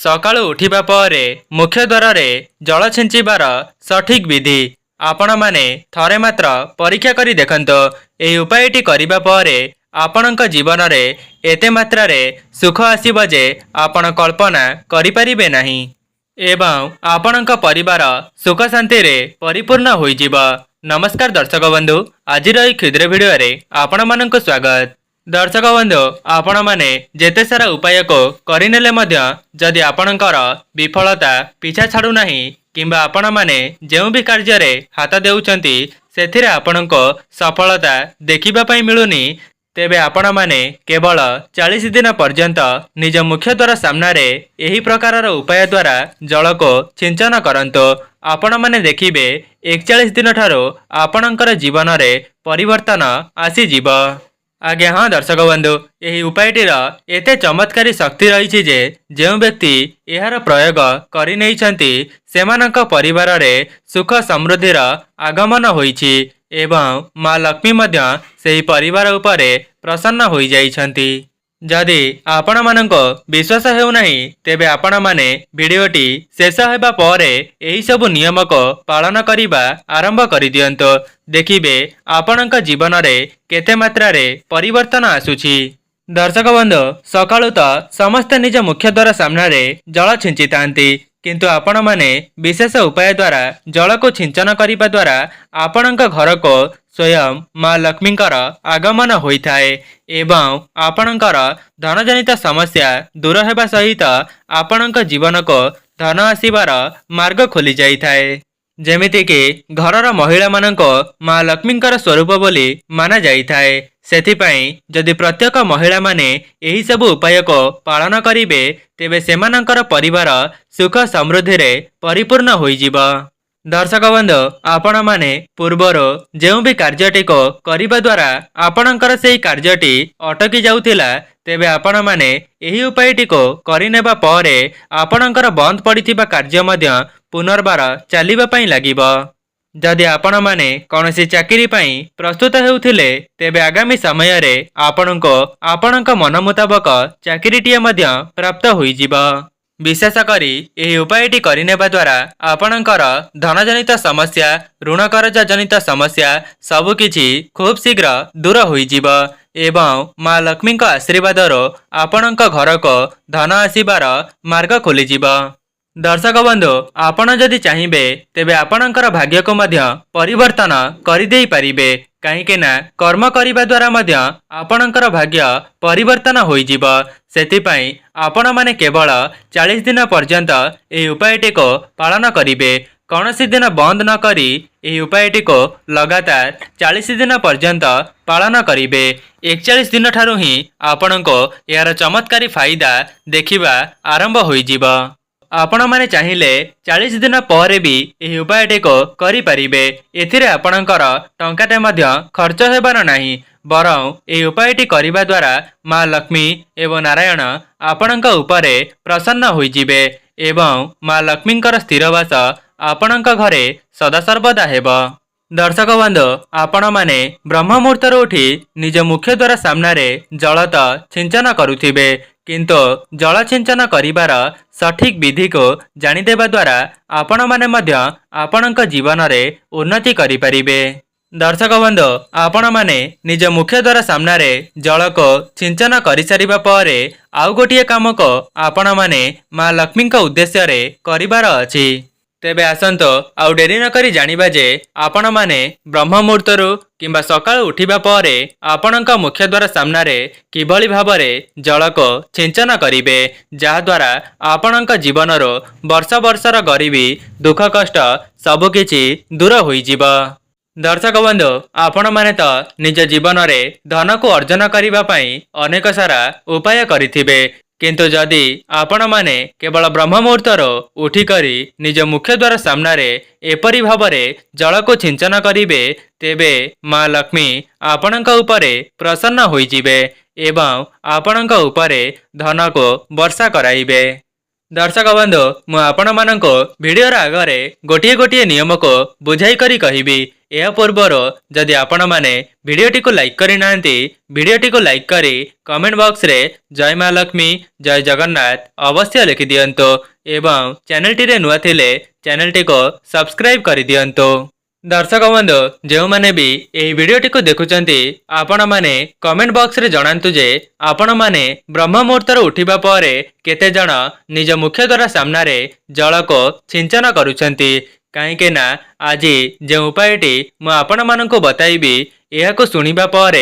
सकाळु उठिबा परे मुख्य द्वार जल छिंचिबार सठिक विधि आपण माने थरे मात्र परीक्षा करी देखंतो। एही उपायटी करिबा परे आपणक जीवन रे एते मात्रा रे सुख आसीबो जे आपण कल्पना करि परिबे नाही एवं आपणक परिवार सुख शांति रे परिपूर्ण होई जिवो। नमस्कार दर्शक बंधु, आज क्षुद्र वीडियो रे आपण मानक स्वागत। दर्शक बंधु, आपण माने जेते सारा उपाय को करिनेले मध्य जदि आपणकर विफलता पीछा छाड़ू नाही किंबा आपण माने जेउ भी कार्य रे हाथ देउचंती सेथिरे आपणको सफलता देखिबा पई मिलुनी, तेबे आपण माने केवल 40 दिन पर्यंत निज मुख्य द्वार सामना रे एही प्रकार उपाय द्वारा जल को सिंचन करंतो। आपण माने देखिबे 41 दिन ठारो आपणकर जीवन रे परिवर्तन आसी जीवो। आगे हाँ दर्शक बंधु, यही उपायटीर एते चमत्कारी शक्ति रही जे जो व्यक्ति यार प्रयोग करि नैछंती सेमानक परिवार रे सुख समृद्धिर आगमन होईछि एवं माँ लक्ष्मी मध्य सेही परिवार उपरे प्रसन्न होई जाइछंती। जदि आपण मानक विश्वास हेउ नाही तेबे आपण माने वीडियोटी शेष हेबा परे एही सब नियम को पालन करिबा आरंभ करि दियंतो। देखिबे आपणक जीवन रे केते मात्रा रे परिवर्तन आसुछि। दर्शक बंधु, सकाळु तो समस्त निज मुख्य द्वार सामना रे जल छिंची तांती, किंतु आपण माने विशेष उपाय द्वारा जल को सिंचन करिबा द्वारा आपणक घर को स्वयं माँ लक्ष्मींकर आगमन होइथाए एवं आपणकर धनजनित समस्या दूर हेबा सहित आपणक जीवन को धन आसीबार मार्ग खोली जाइथाए। जेमिति कि घरर महिला मानक माँ लक्ष्मींकर स्वरूप बोली माना जाइथाए। सेथिपाई जदि प्रत्येक महिला माने एही सब उपाय को पालन करिबे तेबे सेमानकर परिवार सुख समृद्धि रे परिपूर्ण होई जिवो। दर्शक बंधु, आपण माने पूर्वर जो भी कार्यटी को करिबा द्वारा आपणकर सेही कार्यटी अटकी जाउथिला तेबे आपण माने एही उपायटी को करिनेबा परे आपणकर बंद पड़िथिबा कार्य मध्य पुनर्बार चलिबा पई लागिबो। जदि आपण माने कोनोसी चाकरी पई प्रस्तुत हेउथिले तेबे आगामी समय रे आपणको आपणक मन मुताबक चाकरीटिए मध्य प्राप्त होई जिवो। विशेष करी एही उपायटी करिनेबा द्वारा आपणकर धनजनित समस्या ऋण कर्ज जनित समस्या सबुकिछि खूब शीघ्र दूर होई जिवो एवं माँ लक्ष्मी आशीर्वाद आपणक घर को धन आसीबार मार्ग खोली जिवो। दर्शक बंधु, आपण जदि चाहिए तेबे आपणकर भाग्य को मध्य परिवर्तन करि देई परिबे, कहीं ना कर्म करिबा द्वारा मध्य आपणकर भाग्य परिवर्तन होई जिवो। सेथिपाई आपण माने केवल 40 दिन पर्यंत एही उपायटी को पालन करिबे। कौनसी दिन बंद न करी एही उपायटी को लगातार 40 दिन पर्यंत पालन करिबे। 41 दिन ठारू ही आपणको यार चमत्कारी फायदा देखिबा आरंभ होई जिवो। आपण माने चाहिए 40 दिन पर भी यह उपायटी को करि परिबे। एथिरे आपणकर टंकाटे मध्य खर्च हेबार नाही, बरं यह उपायटी करिबा द्वारा माँ लक्ष्मी एवं नारायण आपणक उपरे प्रसन्न होई जिवे एवं माँ लक्ष्मींकर स्थिरवास आपणक घरे सदासर्वदा हेबो। दर्शक बंधु, आपण माने ब्रह्म मुहूर्तर उठी निज मुख्य द्वार सामना रे जल तो सिंचन करुथिबे, किंतु जल सिंचन करिबार सठिक विधि को जानिदेबा द्वारा आपण माने मध्य आपणक जीवन रे उन्नति करि परिबे। दर्शक बंधु, आपण माने निज मुख्य द्वार सामना रे जल को सिंचन करि सारिबा परे आउ गोटिए काम को आपण माने माँ लक्ष्मी उद्देश्य रे करिबार अछि। तेबे आसंतो आउ डेरी न करी जानिबा जे आपण माने ब्रह्म मुहूर्तरु किंबा सकाळ उठिबा परे आपणक मुख्य द्वार सामना रे किभली भाबरे जल को सिंचन करिबे, जहा द्वारा आपणक जीवनरो वर्ष वर्षर गरीबी दुख कष्ट सबुकिछि दूर होई जिवो। दर्शक बंधु, आपण माने तो निज जीवन रे धन को अर्जन करिबा पई अनेक सारा उपाय करिथिबे, किंतु जदि आपण माने केवल ब्रह्म मुहूर्तर उठी करी निज मुख्य द्वार सामना रे एपरी भाबरे जल को सिंचन करिबे तेबे माँ लक्ष्मी आपणक उपरे प्रसन्न होई जिवे एवं आपणक उपरे धन को वर्षा कराइबे। दर्शक बंधु, मु आपण मानक वीडियो आगरे गोटे गोटे नियम को बुझाई करी कहिबी। ଏହା ପୂର୍ବରୁ ଯଦି ଆପଣମାନେ ଭିଡ଼ିଓଟିକୁ ଲାଇକ୍ କରିନାହାନ୍ତି ଭିଡ଼ିଓଟିକୁ ଲାଇକ୍ କରି କମେଣ୍ଟ ବକ୍ସରେ ଜୟ ମା ଲକ୍ଷ୍ମୀ ଜୟ ଜଗନ୍ନାଥ ଅବଶ୍ୟ ଲେଖିଦିଅନ୍ତୁ ଏବଂ ଚ୍ୟାନେଲଟିରେ ନୂଆ ଥିଲେ ଚ୍ୟାନେଲଟିକୁ ସବସ୍କ୍ରାଇବ୍ କରିଦିଅନ୍ତୁ। दर्शक बंधु जो मैंने भी यही वीडियोटी देखुंट आपण मैंने कमेंट बॉक्स रे जणांतु जे आपण मैंने ब्रह्म मुहूर्त उठिबा परे केते जण निज मुख्य द्वार सामने जल को सिंचन करुछंती कहीं ना आज जो उपायटी मुझे मानक बताइबी यह शुणा पर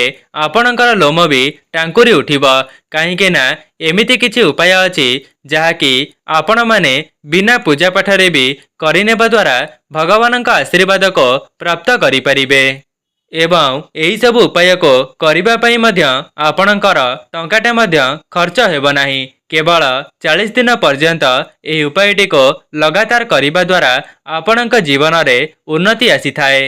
आपणकर लोम भी टांकुरी उठिब कहीं ना एमिति किछि उपाय अछि जहाँकि आपण माने बिना पूजा पाठरे भी करिनेबा द्वारा भगवान आशीर्वाद को प्राप्त करिपारिबे एवं यही सब उपाय को करिबा पई मध्य आपणकर टंकाटे मध्य खर्च हेबो नाही। केवल 40 दिन पर्यंत यही उपायटी को लगातार करिबा द्वारा आपणक जीवन रे उन्नति आसी थाए।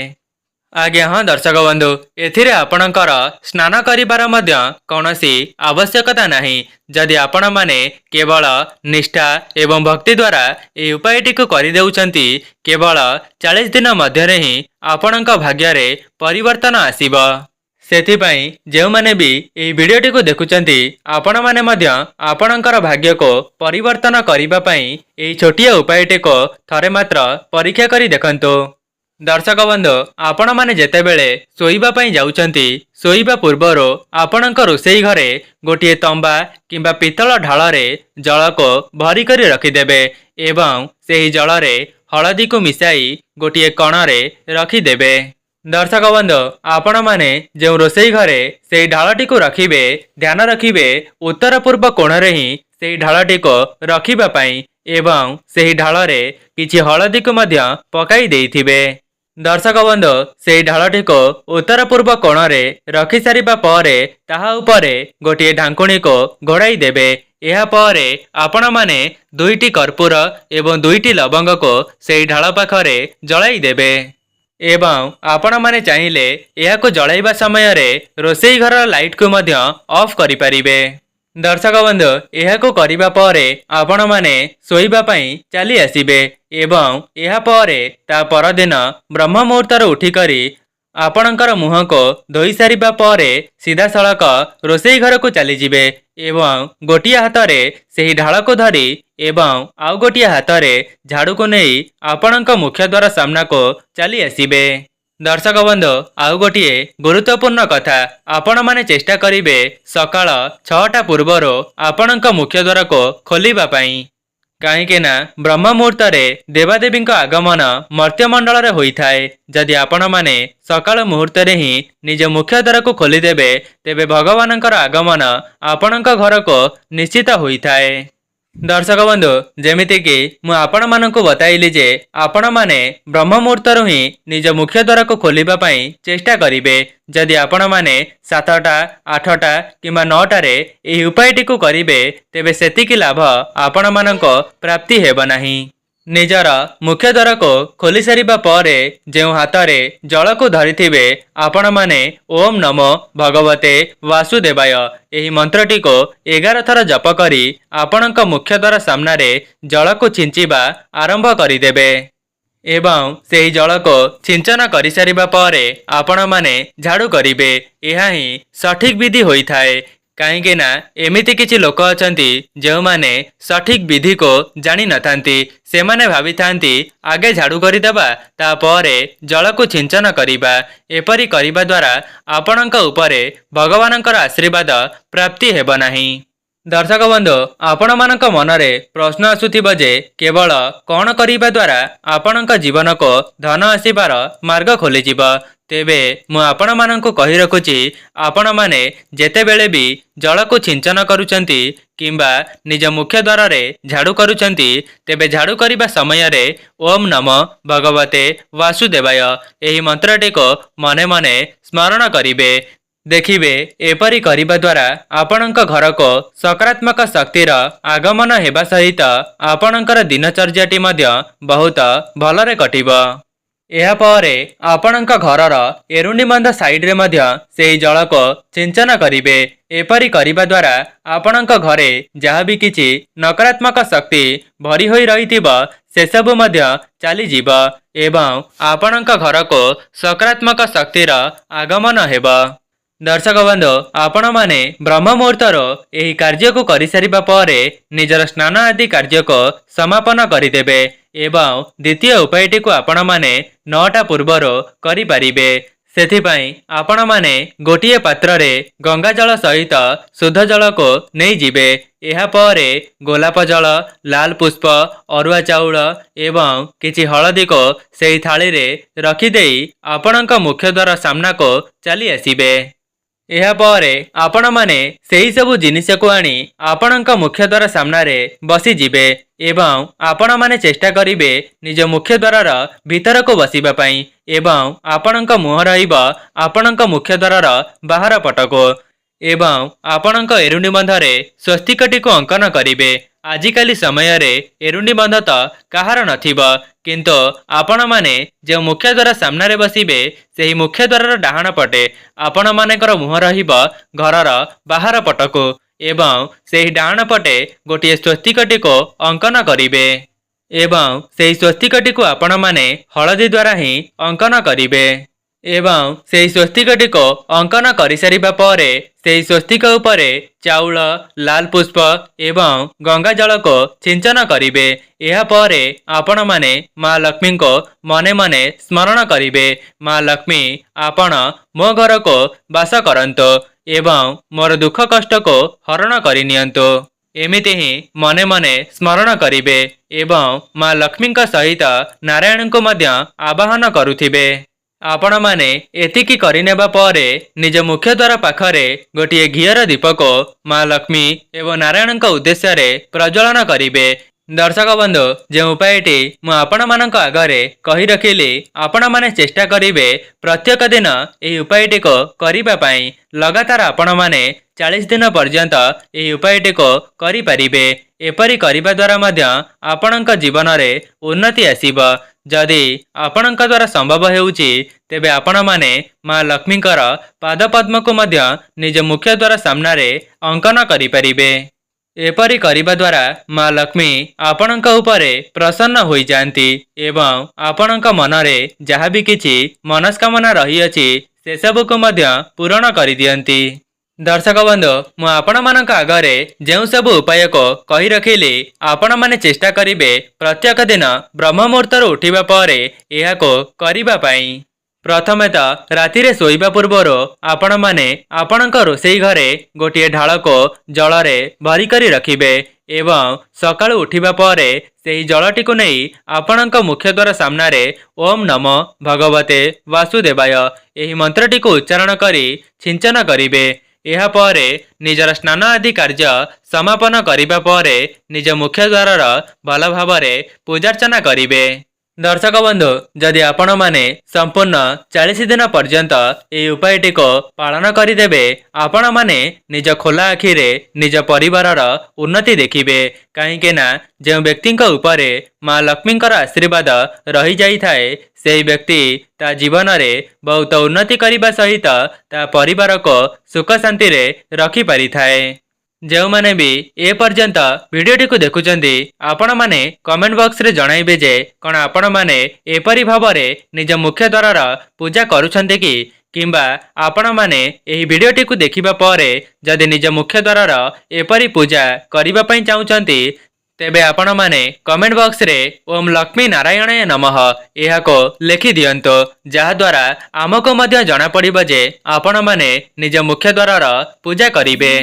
आज्ञा हाँ दर्शक बंधु एथिरे आपणकर स्नान करिबार मध्य कौनसी आवश्यकता नहीं। जदि आपण माने केवल निष्ठा एवं भक्ति द्वारा ये उपायटी को करि देउछंती केवल 40 दिन मध्य ही आपणक भाग्य रे परिवर्तन आसीब। सेथिपाई जो माने भी ये वीडियोटी को देखुचंती आपण माने मध्य आपणकर भाग्य को परिवर्तन करिबा पई एई छोटिया उपायटी को थरे मात्र परीक्षा करी देखंतु। दर्शक बंधु आपण माने जेतेबेले सोईबा पई जाउछंती सोईबा पूर्वरो आपणक रोषेई घरे गोटिए तंबा किंबा पितल ढाल रे जल को भरी करी रखिदेबे एवं सेही जल रे हळदी को मिसाई गोटिए कण रे रखिदेबे। दर्शक बंधु आपण माने जो रोषेई घरे सेही ढालटी को रखिबे ध्यान रखिबे उत्तर पूर्व कोण रे ही सेही ढालटी को रखिबा पई एवं सेही ढाल रे किछि हळदी को मध्य पकाई देइथिबे। दर्शक बंधु से ढालटी को उत्तर पूर्व कोण रे रखि सारिबा परे ताहा उपरे गोटिए ढांकुणी को घोड़ाई देबे। एहा परे आपण माने 2टी कर्पूर एवं 2टी लवंग को सेही ढाल पाखरे जलाई देबे एवं आपण माने चाहिले एहा को जळाइबा समय रे रोषेई घर लाइट को मध्य ऑफ करि परिबे। दर्शक बंधु यह को करिबा परे आपण माने सोईबा पई चली आसीबे एवं यह परे ता परदिन ब्रह्म मुहूर्त उठी करी आपणकर मुह को धोई सारिबा परे सीधा सड़क रोषेई घर को चली जिबे एवं गोटिया हाथ रे सेही ढाल को धरी एवं आउ गोटिया हाथ रे झाड़ू को नहीं आपणक मुख्य द्वार सामना को चली आसीबे। दर्शक बंधु आउ गोटिए गुरुत्वपूर्ण कथा आपण माने चेष्टा करिबे सकाळ 6टा पूर्वर आपणक मुख्य द्वार को खोलिबा पई कहीं ना ब्रह्म मुहूर्त रे देवादेवी आगमन मर्त्यमंडल रे होई थाए। जदि आपण माने सकाळ मुहूर्त रे ही निज मुख्य द्वार को खोलिदेबे तेबे भगवानकर आगमन आपणक घर को निश्चित होई थाए। दर्शक बंधु जेमिति कि मु आपण मानकु बताइली जे आपण माने ब्रह्म मुहूर्त ही निज मुख्य द्वार को खोलिबा पई चेष्टा करिबे। जदि आपण माने 7टा 8टा किंबा 9टा रे एही उपायटी को करिबे तेबे सेतिकी लाभ आपण मानको प्राप्ति हेबो नाही। निजर मुख्य द्वार को खोली सारिबा परे जो हाथ रे जल को धरिथिबे आपण माने ओम नमो भगवते वासुदेवाय एही मंत्रटी को 11 थर जप करी आपणक मुख्य द्वार सामना रे जल को छिंचिबा आरंभ करिदेबे एवं सेही जल को सिंचन करि सारिबा परे आपण माने झाड़ू करिबे। एहा ही सठिक विधि होई थाए कहीं ना एमिति किछि लोक अछंती जो माने सठिक विधि को जानी नथांती से माने भावी थांती आगे झाड़ू करिदेबा तापरे जल को सिंचन करिबा एपरि करिबा द्वारा आपणक उपरे भगवानकर आशीर्वाद प्राप्ति हेबो नाही। दर्शक बंधु आपण मानक मनरे प्रश्न आसुथिबो जे केवल कौन करिबा द्वारा आपणक जीवन को धन आसीबार मार्ग खोली जिवो तेबे मु आपण मानक कहि रखुची आपण माने जेतेबेले भी जल को सिंचन करूचंती किंबा निज मुख्य द्वार रे झाड़ू करूचंती तेबे झाड़ू करिबा समय रे ओम नमो भगवते वासुदेवाय एही मंत्रटी को मने मने स्मरण करिबे। देखिबे एपरि करिबा द्वारा आपणक घर को सकारात्मक शक्तिर आगमन हेबा सहित आपणकर दिनचर्याटी मध्य बहुत भलरे कटिबो। एहापर आपणक घरर एरुंडी बंध साइड्रे से जल को सिंचन करेंगे। एपरी करने द्वारा आपणक घरे जहाँ भी किसी नकारात्मक शक्ति भरी होई रही से सबु चलीज एवं आपणक घर को सकारात्मक शक्तिर आगमन हेब। दर्शक बंधु आपण माने ब्रह्म मुहूर्तर यही कार्य को कर सारिबा परे निजर स्नान आदि कार्य को समापन करदेवे एवं द्वितीय उपायटी को आपण माने 9टा पूर्वर करि पारिबे। सेथिपाई आपण माने गोटिए पात्र रे गंगा जल सहित शुद्ध जल को नहीं जिबे। एहा परे गोलाप जल, लाल पुष्प, अरुआ चाउल एवं किछि हलदी को सेही थाली रे रखिदेई आपणक मुख्य द्वार सामना को चली आसिबे। एहापर आपण माने सेही सबु जिनिस को आनी आपणक मुख्य द्वार सामने बसी जिबे एवं आपण माने चेष्टा करिबे निज मुख्य द्वार भीतर को बसिबा पई एवं आपणक मुह रहिब आपणक मुख्य द्वार बाहर पटको एवं आपणक एरुंडी बंधरे स्वस्तिकटी को अंकन करिबे। आजिकाली समय रे एरुंडी बंध तो कहार नथिब किंतु आपण माने जो मुख्य द्वार सामने बसिबे सेही मुख्य द्वार डाहाण पटे आपण मानेकर मुह रहिब घरर बाहर पटको एवं सेही डाहाण पटे गोटे स्वस्तिकटी को अंकन करिबे एवं सेही स्वस्तिकटी को आपण माने हलदी द्वारा ही अंकन करिबे एवं सेही स्वस्तिकटी को अंकन करि सारिबा परे सेही स्वस्तिक उपरे चाउल, लाल पुष्प एवं गंगा जल को सिंचन करिबे। एहा परे आपण माने माँ लक्ष्मी को मने मने स्मरण करिबे। माँ लक्ष्मी आपण मो घर को वास करंतो एवं मोर दुख कष्ट को हरण करि नियंतो एमिति ही मने मने स्मरण करिबे एवं माँ लक्ष्मी सहित नारायण को मध्य आवाहन करुथिबे। आपण माने एतिकी करिनेबा परे निज मुख्य द्वार पाखरे गोटिए घीयर दीप को माँ लक्ष्मी एवं नारायण उद्देश्य रे प्रज्वलन करिबे। दर्शक बंधु जो उपायटी मु आपण मानक आगरे कहि रखिली आपण माने चेष्टा करिबे प्रत्येक दिन एही उपायटी को करिबा पई लगातार आपण माने 40 दिन पर्यंत एही उपायटी को करि परिबे। एपरी करिबा द्वारा मध्य आपणक जीवन रे उन्नति आसीब। जदि आपणक द्वारा संभव हेउची तेबे आपण माने माँ लक्ष्मीकर पाद पद्म को मध्य निज मुख्य द्वार सामने रे अंकन करि परिबे। एपरी करिबा द्वारा माँ लक्ष्मी आपणक उपरे प्रसन्न होई जांती एवं आपणक मनरे जहाँ भी किछि मनस्कामना रही अछि से सब को मध्य पूरण करि दियंती। दर्शक बंधु मु आपण मानक आगरे जेउ सब उपाय को कहि रखिली आपण माने चेष्टा करिबे प्रत्येक दिन ब्रह्म मुहूर्तर उठिबा परे एहा को करिबा पई। प्रथमे तो राति रे सोइबा पूर्वर आपण माने आपणक रोषेई घरे गोटिए ढाल को जल रे भरी करी रखिबे एवं सकाळु उठिबा परे सेही जलटी को नहीं आपणक मुख्य द्वार सामने रे ओम नमो भगवते वासुदेवाय एही मंत्रटी को उच्चारण करी सिंचन करिबे। एहा परे निजर स्नान आदि कार्य समापन करिबा परे निज मुख्य द्वार भल भावरे पूजार्चना करिबे। दर्शक बंधु जदि आपण माने संपूर्ण 40 दिन पर्यंत ए उपायटी को पालन करिदेबे आपण माने निज खोला आखिरे निज परिवारर उन्नति देखिबे। कहीं ना जो व्यक्ति उपरे माँ लक्ष्मीकर आशीर्वाद रही जाई थाए से व्यक्ति ता जीवन रे बहुत उन्नति करने सहित ता परिवार को सुख शांति रे रखी पारि थाए। जो माने भी ए पर्यंत वीडियोटी को देखुचंदी आपण माने कमेंट बॉक्स रे जणाइबे जे कोन आपण माने एपरि भाबरे निज मुख्य द्वार पूजा करूछंती कि किंबा आपण माने एही वीडियोटी को देखिबा परे जदि निज मुख्य द्वार एपरि पूजा करिबा पई चाहुचंती तेबे आपण माने कमेंट बॉक्स रे ओम लक्ष्मी नारायणाय नमः एहा को लिखि दियंतो जहा द्वारा आमको मध्य जणा पड़िबो जे आपण माने निज मुख्य द्वार पूजा करिबे।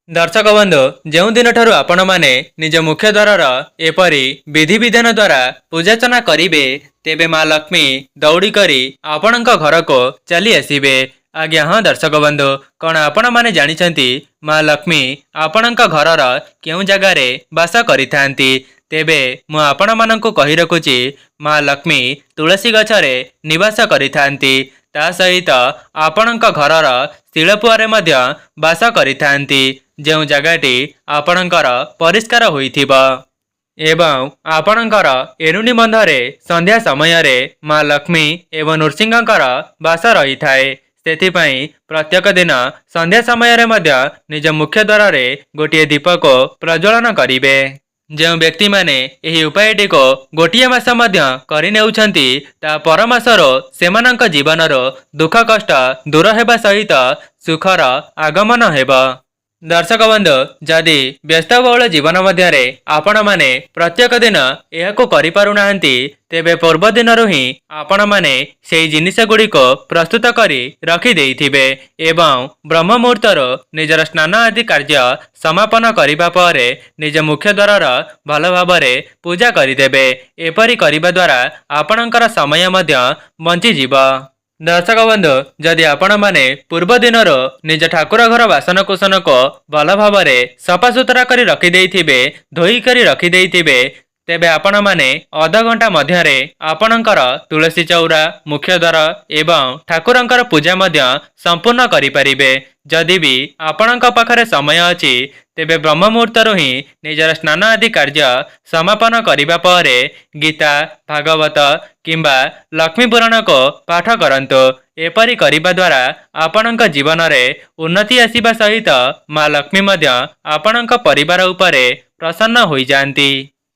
दर्शक बंधु जो दिन ठारू आपण माने निज मुख्य द्वार एपरी विधि विधान द्वारा पूजार्चना करिबे तेबे माँ लक्ष्मी दौड़ी करी आपणक घर को चली आसीबे। आज्ञा हाँ दर्शक बंधु कौन आपण माने जानिछंती माँ लक्ष्मी आपणक घरर केउ जगार वास करिथांती तेबे मु आपण मानंकु कहि रखुची माँ लक्ष्मी तुलसी गछरे निवास करिथांती ता सहित आपणक घरर शिलपुआरे मध्य वास करिथांती जो जगाटी आपणकर परिष्कार होइथिबा। एवं आपणकर एरुणी बंधरे संध्या समय माँ लक्ष्मी एवं नृसिंहकर बास रही थाए। सेथिपाई प्रत्येक दिन संध्या समय निज मुख्य द्वार गोटे दीप को प्रज्वलन करिवे। जो व्यक्ति माने एही उपायटी को गोटे मास करनेउछंती ता पर मासर सेमानंक जीवनर दुख कष्ट दूर हेबा सहित सुखर आगमन हेबा। दर्शक बंधु जदि व्यस्तबहुल जीवन मध्य आपण माने प्रत्येक दिन यह करि पारुनाहांती तेबे पूर्व दिन ही आपण माने सेही जिनिस गुड़ी को प्रस्तुत करी रखी देइथिबे एवं ब्रह्म मुहूर्तर निजर स्नान आदि कार्य समापन करिबा परे निज मुख्य द्वार भल भाबरे पूजा करिदेबे। एपरि करिबा द्वारा आपणकर समय मध्य बंची जीवा। दर्शक बंधु जदि आपण माने पूर्व दिनर निज ठाकुर घर बासन कुसन को भल भाबरे सफा सुतरा करी रखी देइथिबे धोई करी रखी देइथिबे तेबे आपण माने अध घंटा मध्य आपणकर तुलसी चौरा मुख्य द्वार एवं ठाकुरंकर पूजा मध्य संपूर्ण करि परिबे। जदि भी आपणक पाखरे समय अछि तेबे ब्रह्म मुहूर्तर ही निजर स्नान आदि कार्य समापन करिबा परे गीता भागवत किंबा लक्ष्मी पुराण को पाठ करंतु। एपरि करिबा द्वारा आपणक जीवन रे उन्नति आसीबा सहित माँ लक्ष्मी मध्य आपणक परिवार उपरे प्रसन्न होई जांती।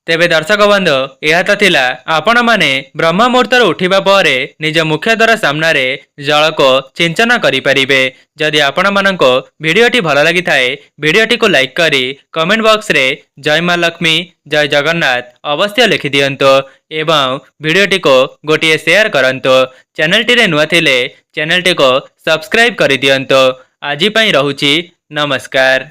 तेबे दर्शक बंधु यह तो थिला आपण माने ब्रह्म मुहूर्तर उठिबा परे निज मुख्य द्वार सामने जल को सिंचन करि परिबे। जदि आपण माननको भिडियोटी भल लगी थाए भिडियोटी को लाइक करी कमेंट बॉक्स रे जय माँ लक्ष्मी जय जगन्नाथ अवश्य लिखि दियंतो एवं भिडियोटी को गोटे शेयर करंतो। चैनलटी रे नुआ थिले चैनलटी को सब्सक्राइब करि दियंतो। आजि पई रहुछि नमस्कार।